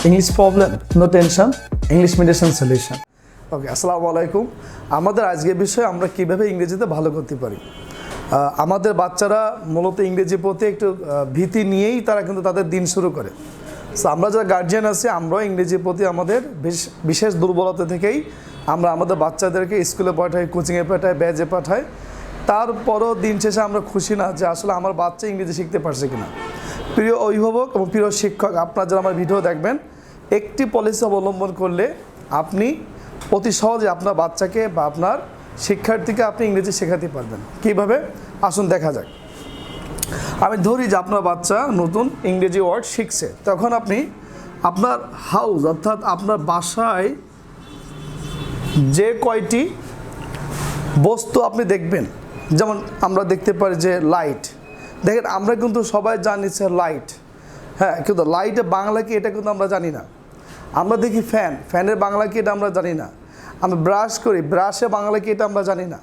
English problem, no tension, English meditation solution. ওকে, আসসালামু আলাইকুম। আমাদের আজকের বিষয় আমরা কিভাবে ইংরেজিতে ভালো করতে পারি। আমাদের বাচ্চারা মূলত ইংরেজির প্রতি একটু ভীতি নিয়েই তারা কিন্তু তাদের দিন শুরু করে। সো আমরা যারা গার্জিয়ান আছি আমরাও ইংরেজির প্রতি আমাদের বিশেষ দুর্বলতা থেকেই আমরা আমাদের বাচ্চাদেরকে স্কুলে পাঠাই, কোচিংয়ে পাঠাই, ব্যাচে পাঠাই। তারপরও দিন শেষে আমরা খুশি না যে আসলে আমার বাচ্চা ইংরেজি শিখতে পারছে কিনা। প্রিয় অভিভাবক এবং প্রিয় শিক্ষক, আপনারা যারা আমার ভিডিও দেখবেন, একটি পলিসি অবলম্বন করলে আপনি অতি সহজে আপনার বাচ্চাকে বা আপনার শিক্ষার্থীকে আপনি ইংরেজি শেখাতে পারবেন। কীভাবে আসুন দেখা যাক। আমি ধরি যে আপনার বাচ্চা নতুন ইংরেজি ওয়ার্ড শিখছে, তখন আপনি আপনার হাউস অর্থাৎ আপনার বাসায় যে কয়টি বস্তু আপনি দেখবেন, যেমন আমরা দেখতে পারি যে লাইট। দেখেন আমরা কিন্তু সবাই জানি যে লাইট, হ্যাঁ, কিন্তু লাইটে বাংলা কি এটা কিন্তু আমরা জানি না। আমরা দেখি ফ্যান, ফ্যানের বাংলা কি এটা আমরা জানি না। আমরা ব্রাশ করি, ব্রাশে বাংলা কি এটা আমরা জানি না।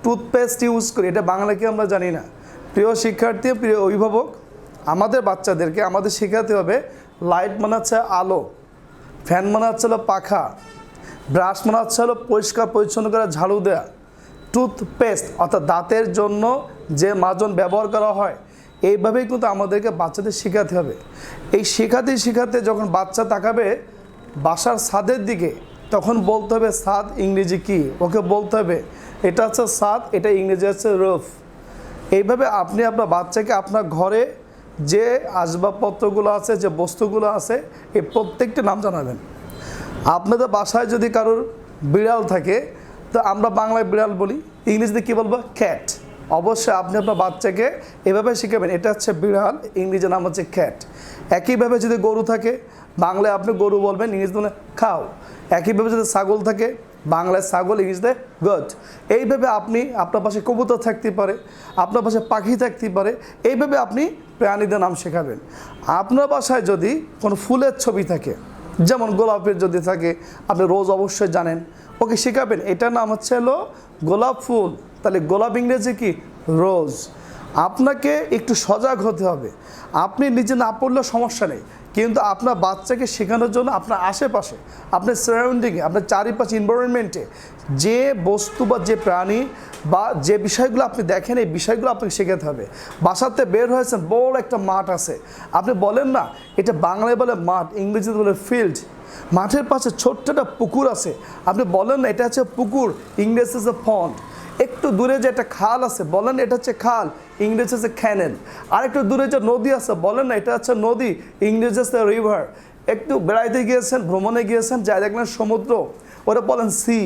টুথপেস্ট ইউজ করি, এটা বাংলা কি আমরা জানি না। প্রিয় শিক্ষার্থী, প্রিয় অভিভাবক, আমাদের বাচ্চাদেরকে আমাদের শেখাতে হবে লাইট মানে হচ্ছে আলো, ফ্যান মানে হচ্ছে হলো পাখা, ব্রাশ মানে হচ্ছে হলো পরিষ্কার পরিচ্ছন্ন করে ঝাড়ু দেওয়া, টুথপেস্ট অর্থাৎ দাঁতের জন্য যে মাজন ব্যবহার করা হয়, এইভাবেই কিন্তু আমাদেরকে বাচ্চাদের শেখাতে হবে। এই শেখাতে যখন বাচ্চা তাকাবে বাসার ছাদের দিকে, তখন বলতে হবে ছাদ ইংরেজি কি, ওকে বলতে হবে এটা হচ্ছে ছাদ, এটা ইংরেজি হচ্ছে রুফ। এইভাবে আপনি আপনার বাচ্চাকে আপনার ঘরে যে আসবাবপত্রগুলো আছে, যে বস্তুগুলো আছে, এই প্রত্যেকটি নাম জানাবেন। আপনাদের বাসায় যদি কারোর বিড়াল থাকে, তো আমরা বাংলায় বিড়াল বলি, ইংরেজিতে কী বলবো? ক্যাট। অবশ্যই আপনি আপনার বাচ্চাকে এভাবে শিখাবেন, এটা হচ্ছে বিড়াল, ইংরেজি নাম হচ্ছে ক্যাট। একইভাবে যদি গরু থাকে, বাংলায় আপনি গরু বলবেন, ইংরেজিতে বলে খাও। একইভাবে যদি ছাগল থাকে, বাংলায় ছাগল, ইংরেজিতে গট। এইভাবে আপনি আপনার পাশে কবুতর থাকতে পারে, আপনার পাশে পাখি থাকতে পারে, এইভাবে আপনি প্রাণীদের নাম শেখাবেন। আপনার বাসায় যদি কোনো ফুলের ছবি থাকে, যেমন গোলাপের যদি থাকে, আপনি রোজ অবশ্যই জানেন, ওকে শেখাবেন এটার নাম হচ্ছে হলো গোলাপ ফুল। তাহলে গোলাপ ইংরেজি কি? রোজ। আপনাকে একটু সজাগ হতে হবে। আপনি নিজে না পড়লেও সমস্যা নেই, কিন্তু আপনার বাচ্চাকে শেখানোর জন্য আপনার আশেপাশে, আপনার সারাউন্ডিংয়ে, আপনার চারিপাশে এনভায়রনমেন্টে যে বস্তু বা যে প্রাণী বা যে বিষয়গুলো আপনি দেখেন, এই বিষয়গুলো আপনাকে শেখাতে হবে। বাসাতে বের হয়েছেন, বড় একটা মাঠ আছে, আপনি বলেন না এটা বাংলায় বলে মাঠ, ইংরেজিতে বলে ফিল্ড। মাঠের পাশে ছোট্ট একটা পুকুর আছে, আপনি বলেন না এটা হচ্ছে পুকুর, ইংরেজি হচ্ছে পন্ড। একটু দূরে যে একটা খাল আছে, বলেন এটা হচ্ছে খাল, ইংরেজি হচ্ছে ক্যানেল। আর একটু দূরে যে নদী আছে, বলেন না এটা হচ্ছে নদী, ইংরেজি হচ্ছে রিভার। একটু বেড়াইতে গিয়েছেন, ভ্রমণে গিয়েছেন, যাই দেখলেন সমুদ্র, ওরা বলেন সি।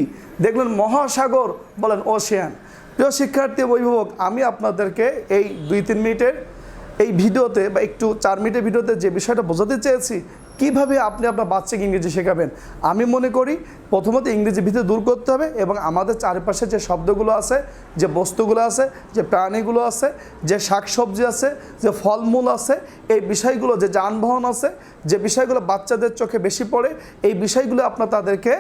দেখলেন মহাসাগর, বলেন ওশিয়ান। প্রিয় শিক্ষার্থী অভিভাবক, আমি আপনাদেরকে এই 2-3 মিনিটের এই ভিডিওতে বা একটু 4 মিনিটের ভিডিওতে যে বিষয়টা বোঝাতে চেয়েছি, কীভাবে আপনি আপনার বাচ্চাকে ইংরেজি শেখাবেন। আমি মনে করি প্রথমত ইংরেজি ভীতি দূর করতে হবে, এবং আমাদের চারপাশে যে শব্দগুলো আছে, যে বস্তুগুলো আছে, যে প্রাণীগুলো আছে, যে শাকসবজি আছে, যে ফলমূল আছে, এই বিষয়গুলো, যে যানবাহন আছে, যে বিষয়গুলো বাচ্চাদের চোখে বেশি পড়ে, এই বিষয়গুলো আপনার তাদেরকে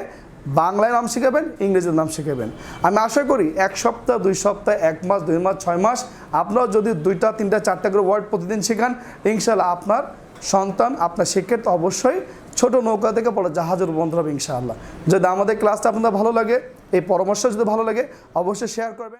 বাংলায় নাম শেখাবেন, ইংরেজির নাম শেখাবেন। আমি আশা করি 1 সপ্তাহ, 2 সপ্তাহ, 1 মাস, 2 মাস, 6 মাস আপনারা যদি 2টা, 3টা, 4টা করে ওয়ার্ড প্রতিদিন শেখান, ইনশাআল্লাহ আপনার সন্তান, আপনার শিক্ষার্থী অবশ্যই ছোট নৌকা থেকে বড় জাহাজের রূপান্তর হবে ইনশাআল্লাহ। যদি আমাদের ক্লাসটা আপনাদের ভালো লাগে, এই পরামর্শ যদি ভালো লাগে, অবশ্যই শেয়ার করবেন।